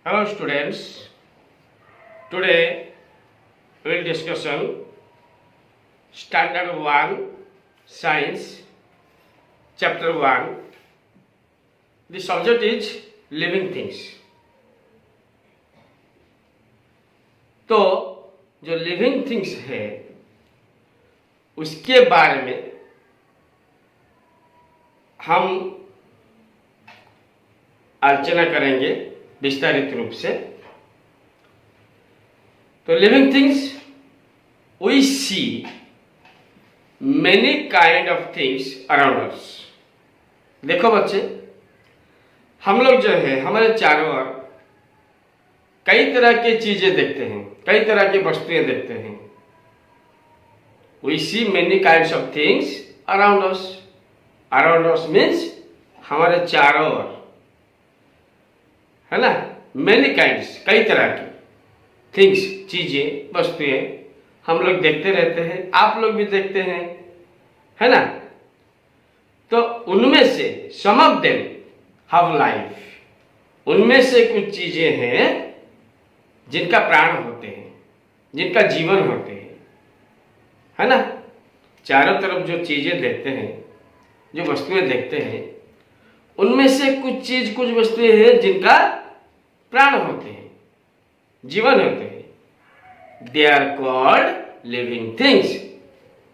Hello students, today we will discussion Standard 1 Science Chapter 1. The subject is living things. तो जो living things है उसके बारे में हम आलोचना करेंगे विस्तारित रूप से। तो living things we see many kind of things around us. देखो बच्चे, हम लोग जो है हमारे चारों ओर कई तरह की चीजें देखते हैं, कई तरह की वस्तुएं देखते हैं। We see many kinds of things around us. Around us means हमारे चारों ओर, है ना। मेनी काइंड्स, कई तरह की थिंग्स, चीजें, वस्तुएं हम लोग देखते रहते हैं, आप लोग भी देखते हैं, है ना। तो उनमें से सम ऑफ देम हैव लाइफ। उनमें से कुछ चीजें हैं जिनका प्राण होते हैं, जिनका जीवन होते हैं, है ना। चारों तरफ जो चीजें देखते हैं, जो वस्तुएं देखते हैं, उनमें से कुछ वस्तुएं हैं जिनका प्राण होते हैं, जीवन होते हैं। They are called living things.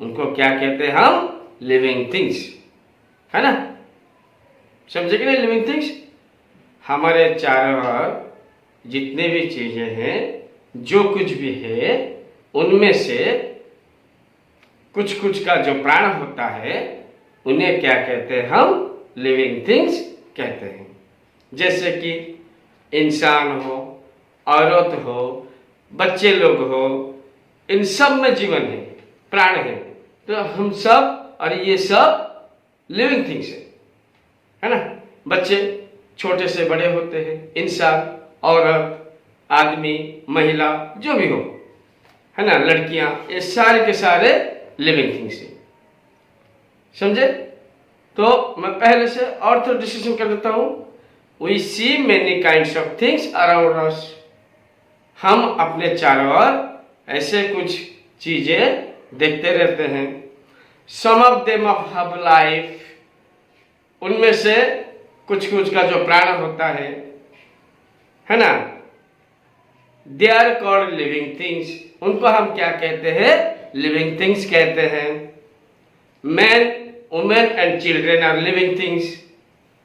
उनको क्या कहते हैं हम? लिविंग थिंग्स, है ना। समझे कि नहीं? लिविंग थिंग्स हमारे चारों ओर जितने भी चीजें हैं, जो कुछ भी है, उनमें से कुछ का जो प्राण होता है उन्हें क्या कहते हैं हम? लिविंग थिंग्स कहते हैं। जैसे कि इंसान हो, औरत हो, बच्चे लोग हो, इन सब में जीवन है, प्राण है। तो हम सब और ये सब लिविंग थिंग्स है ना। बच्चे छोटे से बड़े होते हैं, इंसान, औरत, आदमी, महिला, जो भी हो, है ना, लड़कियां, ये सारे के सारे लिविंग थिंग्स है। समझे? तो मैं पहले से और थोड़ा डिस्कशन कर देता हूं। We see many kinds of things around us. हम अपने चारों ओर ऐसे कुछ चीजें देखते रहते हैं। Some of them have life. उनमें से कुछ का जो प्राण होता है ना। They are called living things. उनको हम क्या कहते हैं? लिविंग थिंग्स कहते हैं। Man, women and children are living things,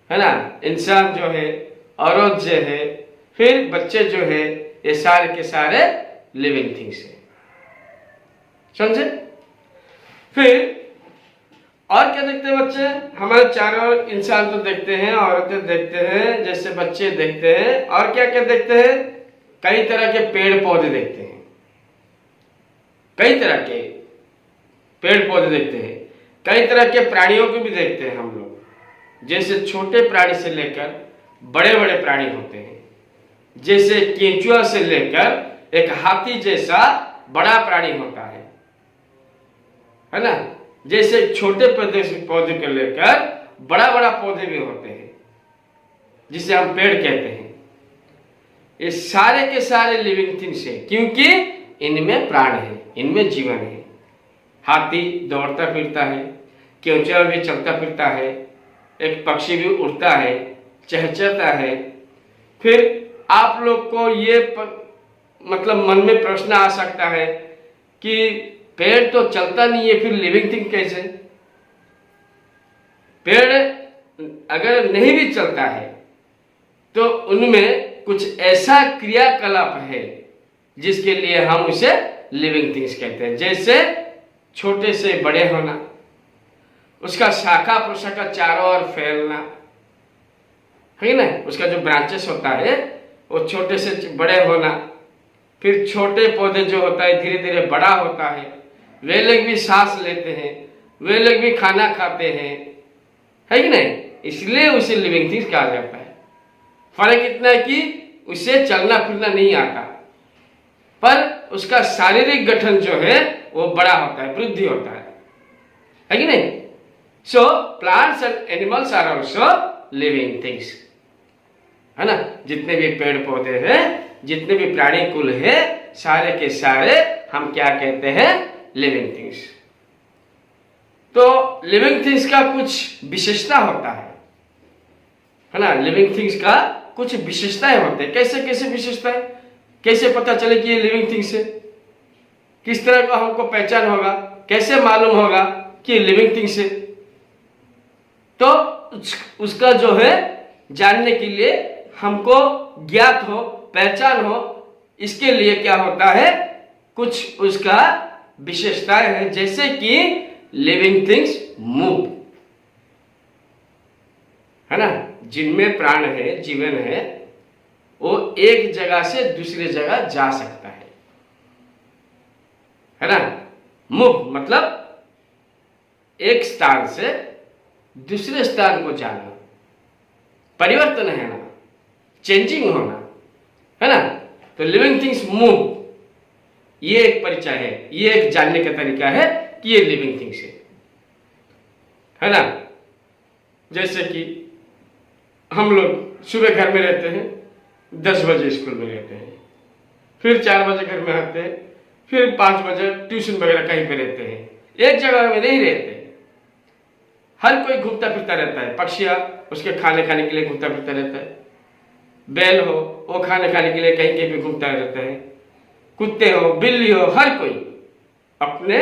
है ना। इंसान जो है, औरत जो है, फिर बच्चे जो है, ये सारे के सारे लिविंग थिंग्स है। समझे? फिर और क्या देखते हैं बच्चे? हमारे चारों इंसान तो देखते हैं, औरतें देखते हैं, जैसे बच्चे देखते हैं, और क्या क्या देखते हैं? कई तरह के पेड़ पौधे देखते हैं, कई तरह के पेड़ पौधे देखते हैं, कई तरह के प्राणियों को भी देखते हैं हम लोग। जैसे छोटे प्राणी से लेकर बड़े बड़े प्राणी होते हैं। जैसे केंचुआ से लेकर एक हाथी जैसा बड़ा प्राणी होता है ना। जैसे छोटे पौधे को लेकर बड़ा बड़ा पौधे भी होते हैं, जिसे हम पेड़ कहते हैं। ये सारे के सारे लिविंग थिंग्स है, क्योंकि इनमें प्राण है, इनमें जीवन है। हाथी दौड़ता फिरता है, केंचुआ भी चलता फिरता है, एक पक्षी भी उड़ता है, चहचहाता है। फिर आप लोग को ये मतलब मन में प्रश्न आ सकता है कि पेड़ तो चलता नहीं है, फिर लिविंग थिंग कैसे? पेड़ अगर नहीं भी चलता है तो उनमें कुछ ऐसा क्रियाकलाप है जिसके लिए हम उसे लिविंग थिंग्स कहते हैं। जैसे छोटे से बड़े होना, उसका शाखा प्रशाखा चारों ओर फैलना, है ना। उसका जो ब्रांचेस होता है वो छोटे से बड़े होना। फिर छोटे पौधे जो होता है धीरे धीरे बड़ा होता है। वे लोग भी सांस लेते हैं, वे लोग भी खाना खाते हैं, है कि नहीं। इसलिए उसे लिविंग थिंग्स कहा जाता है। फर्क इतना है कि उसे चलना फिरना नहीं आता, पर उसका शारीरिक गठन जो है वो बड़ा होता है, वृद्धि होता है कि नहीं। So plants and animals are also living things, है ना। जितने भी पेड़ पौधे हैं, जितने भी प्राणी कुल है, सारे के सारे हम क्या कहते हैं, लिविंग थिंग्स। तो लिविंग थिंग्स का कुछ विशेषता होता है ना। लिविंग थिंग्स का कुछ विशेषताएं होते हैं। कैसे कैसे विशेषताएं, कैसे पता चले कि ये लिविंग थिंग्स है, किस तरह का हमको पहचान होगा, कैसे मालूम होगा कि लिविंग थिंग्स है। तो उसका जो है जानने के लिए हमको ज्ञात हो, पहचान हो, इसके लिए क्या होता है, कुछ उसका विशेषताएं हैं। जैसे कि लिविंग थिंग्स मूव, है ना। जिनमें प्राण है, जीवन है, वो एक जगह से दूसरी जगह जा सकता है ना। मूव मतलब एक स्थान से दूसरे स्थान को जाना, परिवर्तन है ना, चेंजिंग होना, है ना। तो लिविंग थिंग्स मूव, ये एक परिचय है, ये एक जानने का तरीका है कि ये लिविंग थिंग्स है ना। जैसे कि हम लोग सुबह घर में रहते हैं, 10 बजे स्कूल में रहते हैं, फिर 4 बजे घर में आते हैं, फिर 5 बजे ट्यूशन वगैरह कहीं पे रहते हैं, एक जगह में नहीं रहते। हर कोई घूमता फिरता रहता है। पक्षियां उसके खाने खाने के लिए घूमता फिरता रहता है, बैल हो वो खाने खाने के लिए कहीं कहीं भी घूमता रहता है, कुत्ते हो, बिल्ली हो, हर कोई अपने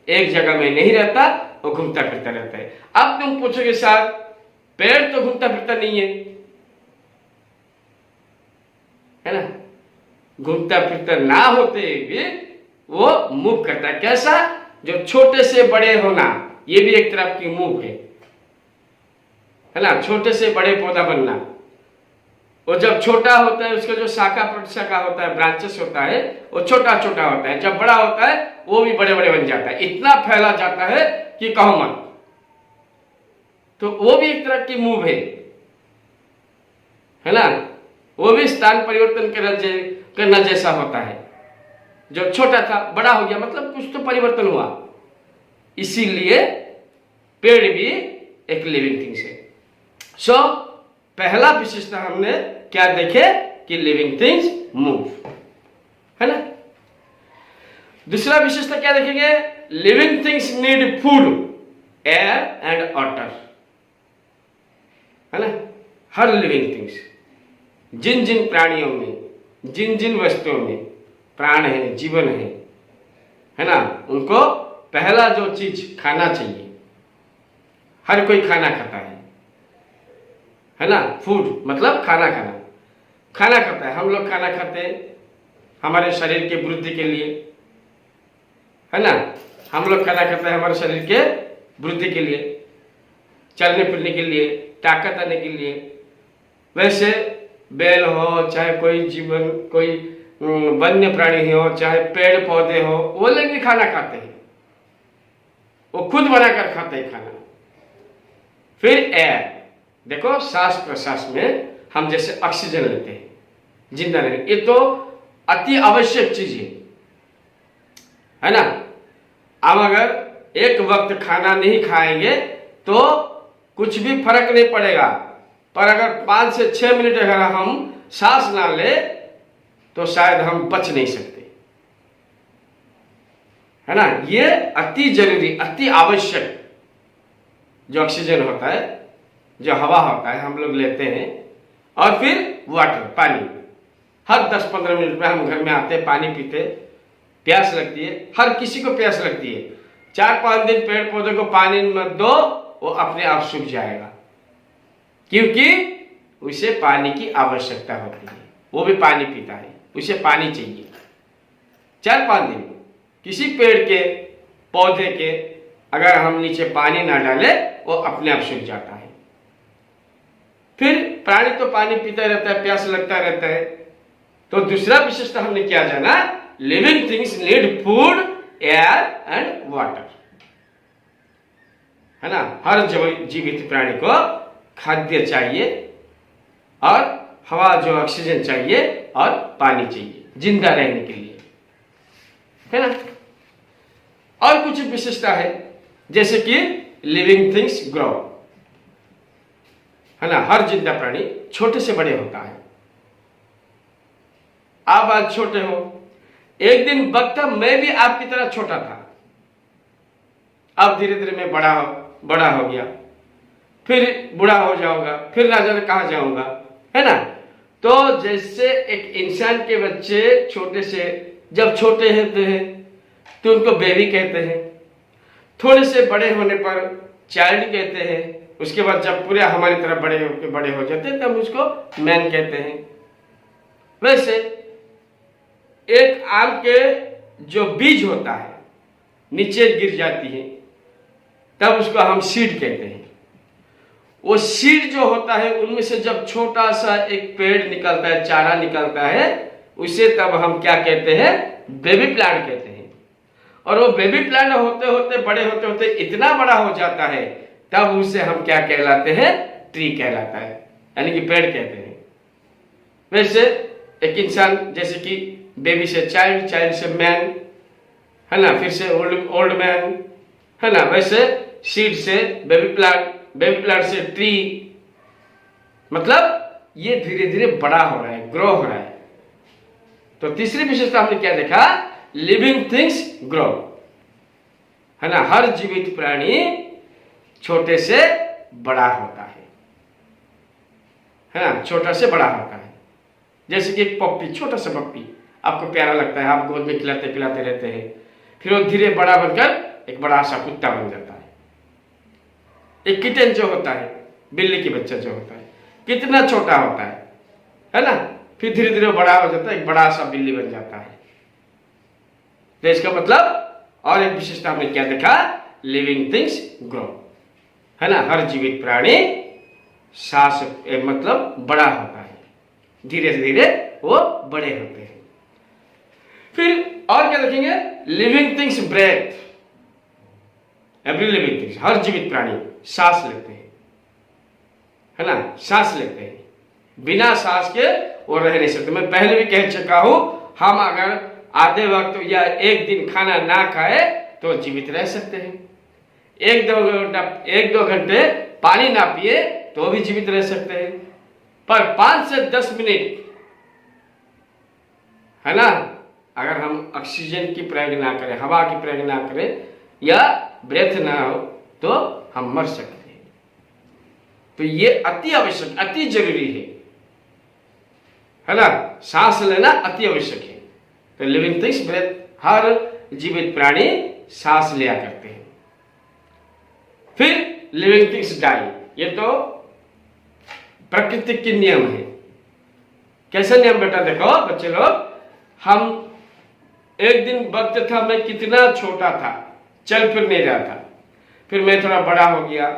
एक जगह में नहीं रहता, वो घूमता फिरता रहता है। अब तुम पूछोगे साहब, पेड़ तो घूमता फिरता नहीं है ना। घूमता फिरता ना होते भी वो मूव करता है। कैसा, जो छोटे से बड़े होना, ये भी एक तरह की मूव है ना। छोटे से बड़े पौधा बनना, वो जब छोटा होता है उसका जो शाखा प्रशाखा होता है, ब्रांचेस होता है, वो छोटा छोटा होता है। जब बड़ा होता है वो भी बड़े बड़े बन जाता है, इतना फैला जाता है कि कहो मत। तो वो भी एक तरह की मूव है ना। वो भी स्थान परिवर्तन करना जैसा होता है। जो छोटा था बड़ा हो गया, मतलब कुछ तो परिवर्तन हुआ। इसीलिए पेड़ भी एक लिविंग थिंग्स है। सो पहला विशेषता हमने क्या देखे कि लिविंग थिंग्स मूव, है ना। दूसरा विशेषता क्या देखेंगे, living things need food, air and water, है ना। हर लिविंग थिंग्स, जिन जिन प्राणियों में, जिन जिन वस्तुओं में प्राण है, जीवन है ना, उनको पहला जो चीज खाना चाहिए। हर कोई खाना खाता है ना। फूड मतलब खाना खाना, खाना खाता है। हम लोग खाना खाते हैं हमारे शरीर के वृद्धि के लिए, है ना। हम लोग खाना खाते हैं हमारे शरीर के वृद्धि के लिए, चलने फिरने के लिए, ताकत आने के लिए। वैसे बैल हो, चाहे कोई जीवन, कोई वन्य प्राणी हो, चाहे पेड़ पौधे हो, वो लोग भी खाना खाते हैं, वो खुद बनाकर खाते हैं खाना। फिर एयर, देखो सांस प्रश्वास में हम जैसे ऑक्सीजन लेते हैं जिंदा रहने, ये तो अति आवश्यक चीज है ना। अब अगर एक वक्त खाना नहीं खाएंगे तो कुछ भी फर्क नहीं पड़ेगा, पर अगर 5 से 6 मिनट अगर हम सांस ना ले तो शायद हम बच नहीं सकते, है ना। ये अति जरूरी, अति आवश्यक जो ऑक्सीजन होता है, जो हवा होता है, हम लोग लेते हैं। और फिर वाटर, पानी। हर 10-15 मिनट में हम घर में आते हैं, पानी पीते, प्यास लगती है, हर किसी को प्यास लगती है। 4-5 दिन पेड़ पौधे को पानी मत दो, वो अपने आप सूख जाएगा, क्योंकि उसे पानी की आवश्यकता होती है। वो भी पानी पीता है, उसे पानी चाहिए। 4-5 दिन किसी पेड़ के पौधे के अगर हम नीचे पानी ना डाले, वो अपने आप सूख जाता है। फिर प्राणी तो पानी पीता रहता है, प्यास लगता रहता है। तो दूसरा विशेषता हमने क्या जाना, living things need food, air and water, है ना। हर जीवित प्राणी को खाद्य चाहिए, और हवा जो ऑक्सीजन चाहिए, और पानी चाहिए जिंदा रहने के लिए, है ना। और कुछ विशेषता है, जैसे कि लिविंग थिंग्स ग्रो, है ना। हर जिंदा प्राणी छोटे से बड़े होता है। आप आज छोटे हो, एक दिन वक्त था मैं भी आपकी तरह छोटा था, अब धीरे धीरे मैं बड़ा हो गया, फिर बूढ़ा हो जाऊंगा, फिर ना जाने कहां जाऊंगा, है ना। तो जैसे एक इंसान के बच्चे छोटे से जब छोटे होते हैं तो उनको बेबी कहते हैं, थोड़े से बड़े होने पर चाइल्ड कहते हैं, उसके बाद जब पूरे हमारी तरफ बड़े हो जाते हैं तब उसको मैन कहते हैं। वैसे एक आम के जो बीज होता है नीचे गिर जाती है तब उसको हम सीड कहते हैं। वो सीड जो होता है उनमें से जब छोटा सा एक पेड़ निकलता है, चारा निकलता है, उसे तब हम क्या कहते हैं, बेबी प्लांट कहते हैं। और वो बेबी प्लांट होते होते बड़े होते होते इतना बड़ा हो जाता है तब उसे हम क्या कहलाते हैं, ट्री कहलाता है, यानी कि पेड़ कहते हैं। वैसे एक इंसान जैसे कि बेबी से चाइल्ड, चाइल्ड से मैन, है ना, फिर से ओल्ड मैन, है ना। वैसे सीड से बेबी प्लांट, बेबी प्लांट से ट्री, मतलब ये धीरे धीरे बड़ा हो रहा है, ग्रो हो रहा है। तो तीसरी विशेषता हमने क्या देखा, लिविंग थिंग्स ग्रो, है ना। हर जीवित प्राणी छोटे से बड़ा होता है ना, छोटा से बड़ा होता है। जैसे कि एक पप्पी, छोटा सा पप्पी आपको प्यारा लगता है, आप गोद में खिलाते पिलाते रहते हैं, फिर वो धीरे बड़ा बनकर एक बड़ा सा कुत्ता बन जाता है। एक किटन जो होता है, बिल्ली की बच्चा जो होता है, कितना छोटा होता है ना, फिर धीरे धीरे बड़ा हो जाता है, एक बड़ा सा बिल्ली बन जाता है। तो इसका मतलब और एक विशेषता हमने क्या देखा, लिविंग थिंग्स ग्रो, है ना। हर जीवित प्राणी सांस मतलब बड़ा होता है, धीरे धीरे वो बड़े होते हैं। फिर और क्या देखेंगे, living things breath, every living things, हर जीवित प्राणी सांस लेते हैं, है ना, सांस लेते हैं। बिना सांस के वो रह नहीं सकते। मैं पहले भी कह चुका हूं, हम अगर आधे वक्त या एक दिन खाना ना खाए तो जीवित रह सकते हैं। एक दो घंटे पानी ना पिए तो भी जीवित रह सकते हैं। पर 5 से 10 मिनट, है ना, अगर हम ऑक्सीजन की प्रयोग ना करें, हवा की प्रयोग ना करें या ब्रेथ ना हो तो हम मर सकते हैं। तो ये अति आवश्यक, अति जरूरी है ना, सांस लेना अति आवश्यक है। तो लिविंग थिंग्स ब्रेथ, हर जीवित प्राणी सांस लिया करते हैं। फिर लिविंग थिंग्स डाई, ये तो प्रकृति के नियम है। कैसे नियम बेटा, देखो बच्चे लोग, हम एक दिन वक्त था मैं कितना छोटा था, चल फिर नहीं रहा था, फिर मैं थोड़ा बड़ा हो गया,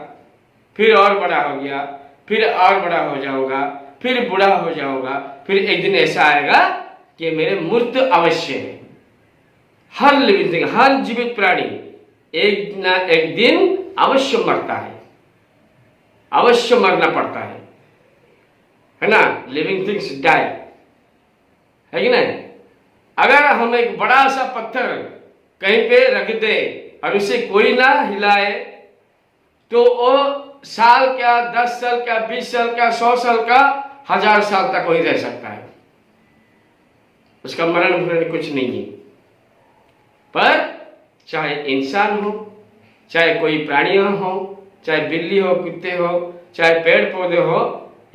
फिर और बड़ा हो गया, फिर और बड़ा हो जाऊंगा, फिर बूढ़ा हो जाऊंगा, फिर एक दिन ऐसा आएगा कि मेरे मृत्यु अवश्य है। हर लिविंग थिंग, हर जीवित प्राणी एक ना एक दिन अवश्य मरता है, अवश्य मरना पड़ता है ना। लिविंग थिंग्स डाई, है कि नहीं। अगर हम एक बड़ा सा पत्थर कहीं पे रख दे और उसे कोई ना हिलाए तो वो साल क्या, 10 साल क्या, 20 साल क्या, 100 साल का, 1000 साल तक वही रह सकता है, उसका मरण कुछ नहीं है। पर चाहे इंसान हो, चाहे कोई प्राणी हो, चाहे बिल्ली हो, कुत्ते हो, चाहे पेड़ पौधे हो,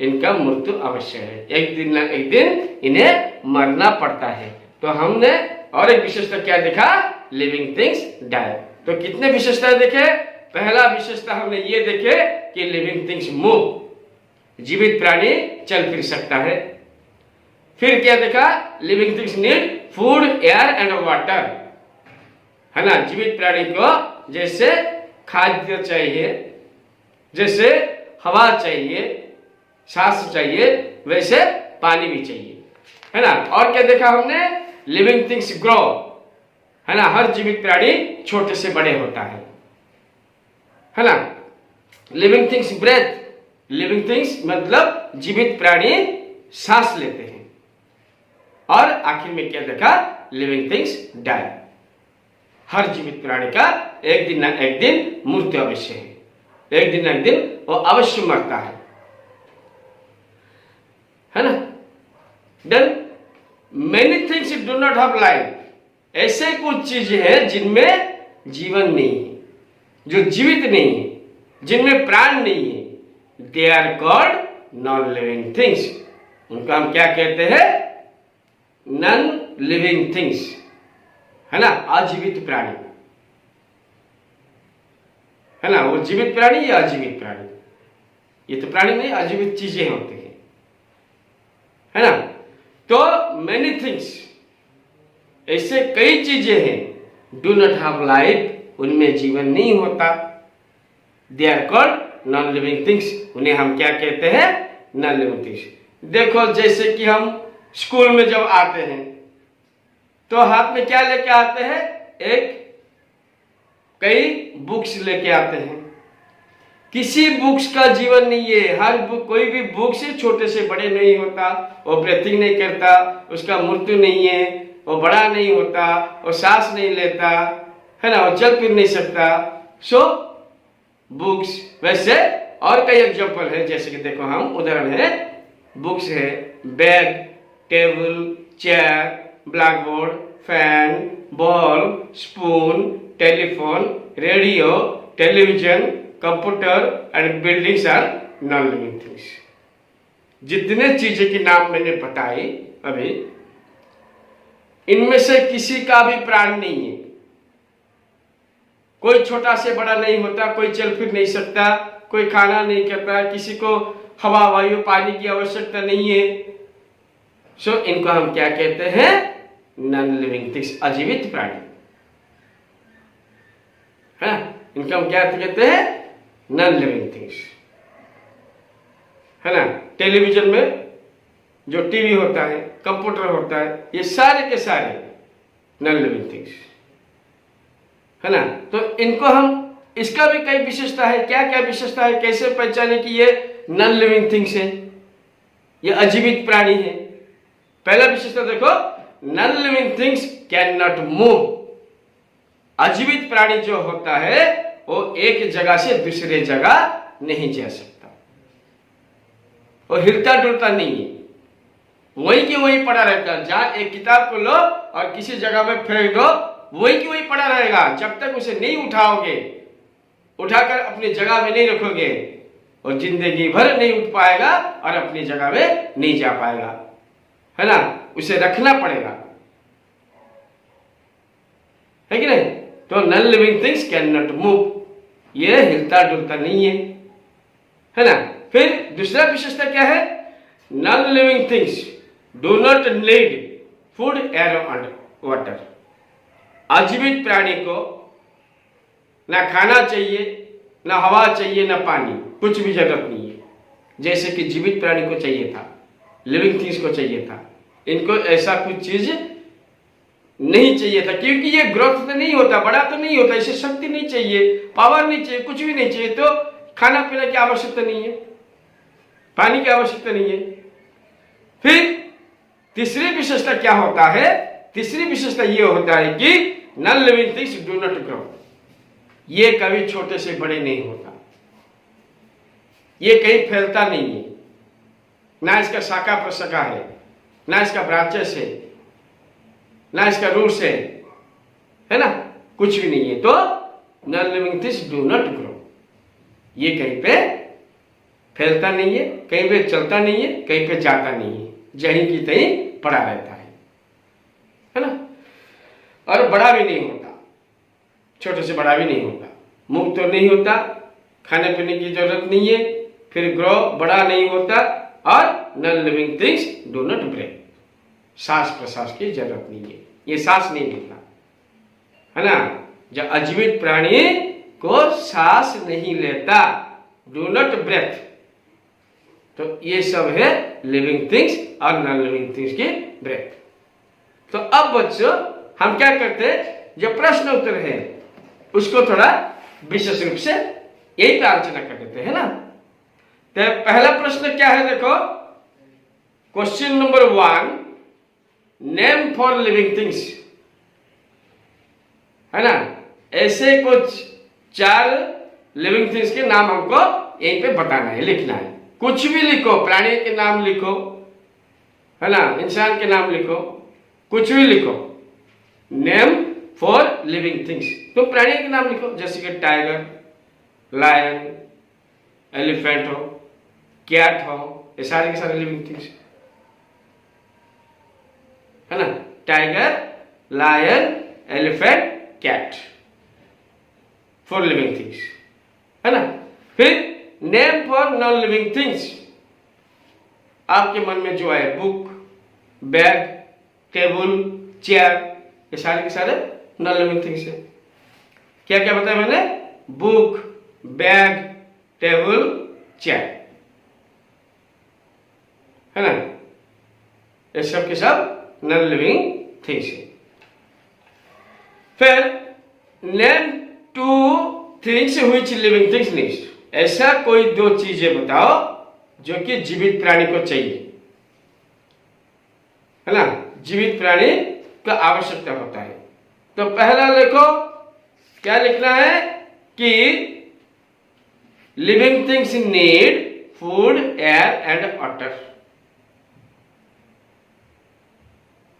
इनका मृत्यु अवश्य है। एक दिन ना एक दिन इन्हें मरना पड़ता है। तो हमने और एक विशेषता क्या देखा, लिविंग थिंग्स डाई। तो कितने विशेषताएं देखे, पहला विशेषता हमने ये देखे कि लिविंग थिंग्स मूव, जीवित प्राणी चल फिर सकता है। फिर क्या देखा, living things need food, air and water, है ना। जीवित प्राणी को जैसे खाद्य चाहिए, जैसे हवा चाहिए, सांस चाहिए, वैसे पानी भी चाहिए, है ना। और क्या देखा हमने, लिविंग थिंग्स ग्रो, है ना। हर जीवित प्राणी छोटे से बड़े होता है ना। Living things breathe, living things मतलब जीवित प्राणी सांस लेते हैं। और आखिर में क्या देखा, लिविंग थिंग्स डाई, हर जीवित प्राणी का एक दिन ना एक दिन मृत्यु अवश्य है, एक दिन ना एक दिन वो अवश्य मरता है। है ना। Then many things do not have life, ऐसे कुछ चीजें हैं जिनमें जीवन नहीं है, जो जीवित नहीं है, जिनमें प्राण नहीं है, they are called non living things. उनको हम क्या कहते हैं? नॉन लिविंग थिंग्स, है ना, अजीवित प्राणी, है ना। वो जीवित प्राणी या अजीवित प्राणी? ये तो प्राणी नहीं, अजीवित चीजें होती हैं, है ना। तो मेनी थिंग्स, ऐसे कई चीजें हैं, डू नॉट हैव लाइफ, उनमें जीवन नहीं होता, they are called non living things, उन्हें हम क्या कहते हैं? Non living things. देखो जैसे कि हम स्कूल में जब आते हैं तो हाथ में क्या लेके आते हैं? कई बुक्स लेके आते हैं। किसी बुक्स का जीवन नहीं है, हर बुक, कोई भी बुक से छोटे से बड़े नहीं होता, वो ब्रीथिंग नहीं करता, उसका मृत्यु नहीं है, वो बड़ा नहीं होता, वो सांस नहीं लेता, है ना, वो चल फिर नहीं सकता। सो बुक्स, वैसे और कई एग्जांपल है, जैसे कि देखो हम उदाहरण है, बुक्स है, bed, table, chair, black board, fan, ball, spoon, telephone, radio, television, computer and buildings are non living things. जितने चीजें के नाम मैंने बताए अभी, इनमें से किसी का भी प्राण नहीं है, कोई छोटा से बड़ा नहीं होता, कोई चल फिर नहीं सकता, कोई खाना नहीं करता, किसी को हवा वायु पानी की आवश्यकता नहीं है। सो इनको हम क्या कहते हैं? नॉन लिविंग थिंग्स, अजीवित प्राणी, है ना। इनको हम क्या कहते हैं? नॉन लिविंग थिंग्स, है ना। टेलीविजन में जो टीवी होता है, कंप्यूटर होता है, ये सारे के सारे नॉन लिविंग थिंग्स, है ना। तो इनको हम, इसका भी कई विशेषता है, क्या क्या विशेषता है, कैसे पहचाने कि ये नॉन लिविंग थिंग्स है, ये अजीवित प्राणी है। पहला विशेषता देखो, non living things can not move. अजीवित प्राणी जो होता है वो एक जगह से दूसरे जगह नहीं जा सकता, वो हिलता डुलता नहीं है, वही की वही पड़ा रहता है। जहां एक किताब को लो और किसी जगह में फेंक दो, वही की वही पड़ा रहेगा, जब तक उसे नहीं उठाओगे, उठाकर अपनी जगह में नहीं रखोगे, और जिंदगी भर नहीं उठ पाएगा और अपनी जगह में नहीं जा पाएगा, है ना। उसे रखना पड़ेगा, है कि नहीं। तो non living things can not move, ये हिलता डुलता नहीं है ना। फिर दूसरा विशेषता क्या है? Non living things do not need food, air and water. अजीवित प्राणी को ना खाना चाहिए, ना हवा चाहिए, ना पानी, कुछ भी जरूरत नहीं है, जैसे कि जीवित प्राणी को चाहिए था, लिविंग थिंग्स को चाहिए था। इनको ऐसा कुछ चीज नहीं चाहिए था, क्योंकि ये ग्रोथ तो नहीं होता, बड़ा तो नहीं होता, इसे शक्ति नहीं चाहिए, पावर नहीं चाहिए, कुछ भी नहीं चाहिए, तो खाना पीने की आवश्यकता नहीं है, पानी की आवश्यकता नहीं है। फिर तीसरी विशेषता क्या होता है? तीसरी विशेषता ये होता है कि non living things do not grow, ये कभी छोटे से बड़े नहीं होता, ये कहीं फैलता नहीं है, ना इसका शाखा प्रशाखा है, ना इसका ब्रांचेस है, ना इसका रूट्स है ना, कुछ भी नहीं है। तो non living things do not grow, ये कहीं पे फैलता नहीं है, कहीं पे चलता नहीं है, कहीं पे जाता नहीं है, जहीं की तहीं पड़ा रहता है ना। और बड़ा भी नहीं होता, छोटे से बड़ा भी नहीं होता, मुक्त तो नहीं होता, खाने पीने की जरूरत नहीं है, फिर ग्रो, बड़ा नहीं होता, और non living things do not break, सांस प्रश्वास की जरूरत नहीं है, ये सांस नहीं लेता, है ना। जो अजीवित प्राणी को सांस नहीं लेता, डू नॉट ब्रेथ, तो ये सब है लिविंग थिंग्स और नॉन लिविंग थिंग्स की ब्रेथ। तो अब बच्चों हम क्या करते हैं, जो प्रश्न उत्तर है उसको थोड़ा विशेष रूप से यही पे आलोचना कर देते हैं ना। तो पहला प्रश्न क्या है, देखो question number 1, name for living things, है ना। ऐसे कुछ 4 लिविंग थिंग्स के नाम हमको यहीं पे बताना है, लिखना है, कुछ भी लिखो, प्राणी के नाम लिखो, है ना, इंसान के नाम लिखो, कुछ भी लिखो, नेम फॉर लिविंग थिंग्स। तुम प्राणी के नाम लिखो, जैसे कि टाइगर, लायन, एलिफेंट हो, कैट हो, ये सारे के सारे लिविंग थिंग्स है ना। Tiger, lion, elephant, cat, 4 living things है ना। फिर name for non living things, आपके मन में जो आए, बुक, बैग, टेबल, चेयर, ये सारे के सारे नॉन लिविंग थिंग्स है। क्या क्या बताया मैंने? बुक, बैग, टेबल, चेयर है ना, ये सब के सब नॉन लिविंग थिंग्स है। फिर name 2 things which living things needs, ऐसा कोई 2 चीजें बताओ जो कि जीवित प्राणी को चाहिए, है ना, जीवित प्राणी का आवश्यकता होता है। तो पहला लिखो, क्या लिखना है कि living things need food, air and water,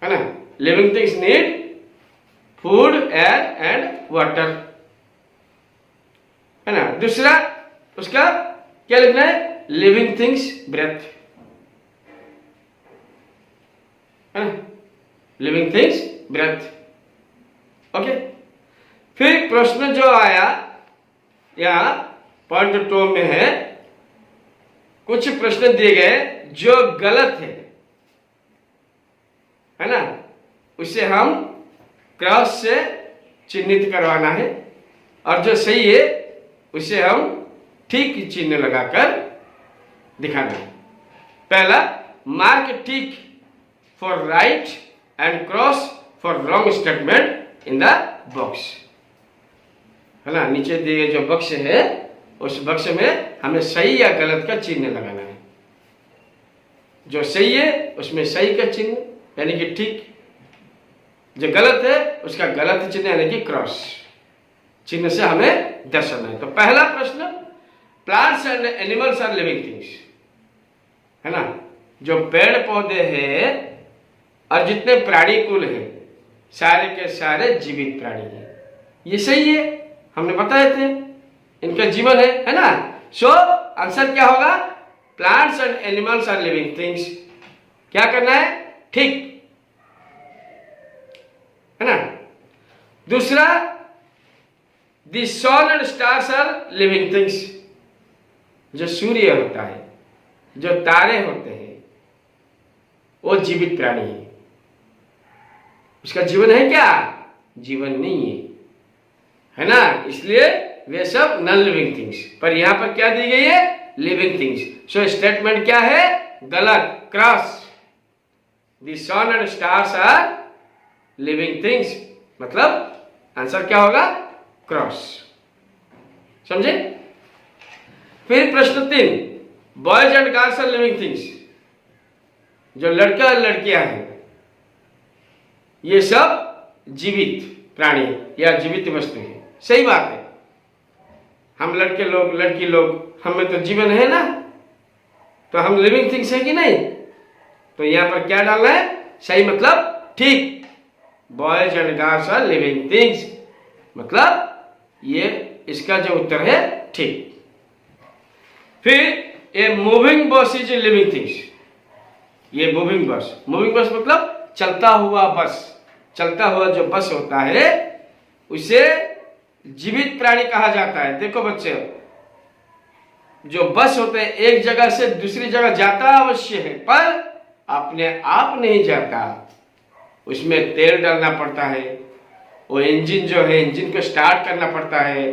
है ना। Living things need food, air and water, है ना। दूसरा उसका क्या लिखना है? लिविंग थिंग्स ब्रेथ, है ना, लिविंग थिंग्स ब्रेथ। ओके। फिर प्रश्न जो आया या पॉइंट 2 में है, कुछ प्रश्न दिए गए जो गलत है ना, उसे हम क्रॉस से चिन्हित करवाना है, और जो सही है उसे हम ठीक चिन्ह लगाकर दिखाना है। पहला, mark tick for right and cross for wrong statement in the box, है ना। नीचे दिए गए जो बक्स है, उस बक्स में हमें सही या गलत का चिन्ह लगाना है। जो सही है उसमें सही का चिन्ह यानी कि ठीक, जो गलत है उसका गलत चिन्ह यानी कि क्रॉस चिन्ह से हमें दर्शाना है। तो पहला प्रश्न, plants and animals are living things, है ना। जो पेड़ पौधे हैं और जितने प्राणी कुल हैं, सारे के सारे जीवित प्राणी हैं, ये सही है, हमने बताए थे, इनका जीवन है ना। सो आंसर क्या होगा? Plants and animals are living things. क्या करना है? ठीक, है ना। दूसरा, the sun and stars are living things, जो सूर्य होता है, जो तारे होते हैं, वो जीवित प्राणी है। उसका जीवन है क्या? जीवन नहीं है ना, इसलिए वे सब नॉन लिविंग थिंग्स। पर यहां पर क्या दी गई है? Living things. सो स्टेटमेंट क्या है? गलत, cross. The sun and stars are living things, मतलब आंसर क्या होगा? क्रॉस। समझे? फिर प्रश्न 3, boys and girls are living things, जो लड़का और लड़कियां हैं, ये सब जीवित प्राणी या जीवित वस्तु है। सही बात है, हम लड़के लोग, लड़की लोग, हमें तो जीवन है ना, तो हम लिविंग थिंग्स है कि नहीं? तो यहां पर क्या डालना है? सही मतलब ठीक, boys and girls are living things, मतलब ये इसका जो उत्तर है ठीक। फिर a moving bus is a living things, ये मूविंग बस मतलब चलता हुआ बस, चलता हुआ जो बस होता है उसे जीवित प्राणी कहा जाता है। देखो बच्चे, जो बस होते हैं एक जगह से दूसरी जगह जाता अवश्य है, पर अपने आप नहीं जाता, उसमें तेल डालना पड़ता है, वो इंजन जो है, इंजन को स्टार्ट करना पड़ता है,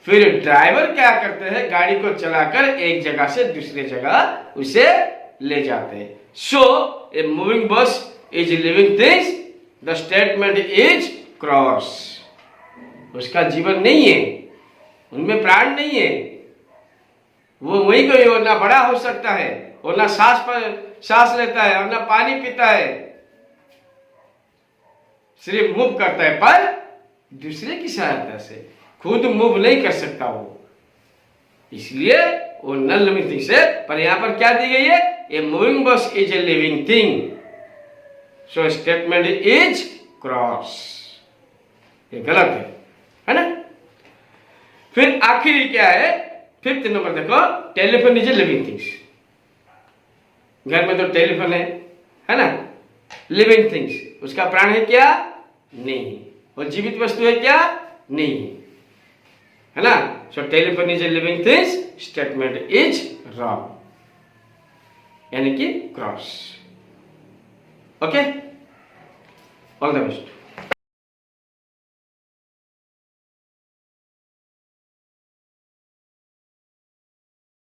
फिर ड्राइवर क्या करते हैं, गाड़ी को चलाकर एक जगह से दूसरी जगह उसे ले जाते हैं। So a moving bus is living things, the statement is cross. उसका जीवन नहीं है, उनमें प्राण नहीं है, वो वही कोई हो, ना बड़ा हो सकता है, और ना सांस लेता है, और ना पानी पीता है, सिर्फ मूव करता है, पर दूसरे की सहायता से, खुद मूव नहीं कर सकता वो, इसलिए वो नॉन लिविंग थिंग्स है। पर यहां पर क्या दी गई है? A moving bus is a living thing, so statement is cross, ये गलत है ना। फिर आखिरी क्या है, फिफ्थ नंबर देखो, telephone is a living things. घर में तो टेलीफोन है ना, लिविंग थिंग्स, उसका प्राण है क्या, नहीं। और जीवित वस्तु है क्या, नहीं, है ना। सो telephone is a living things, statement is wrong, यानी कि cross. Okay, all the best.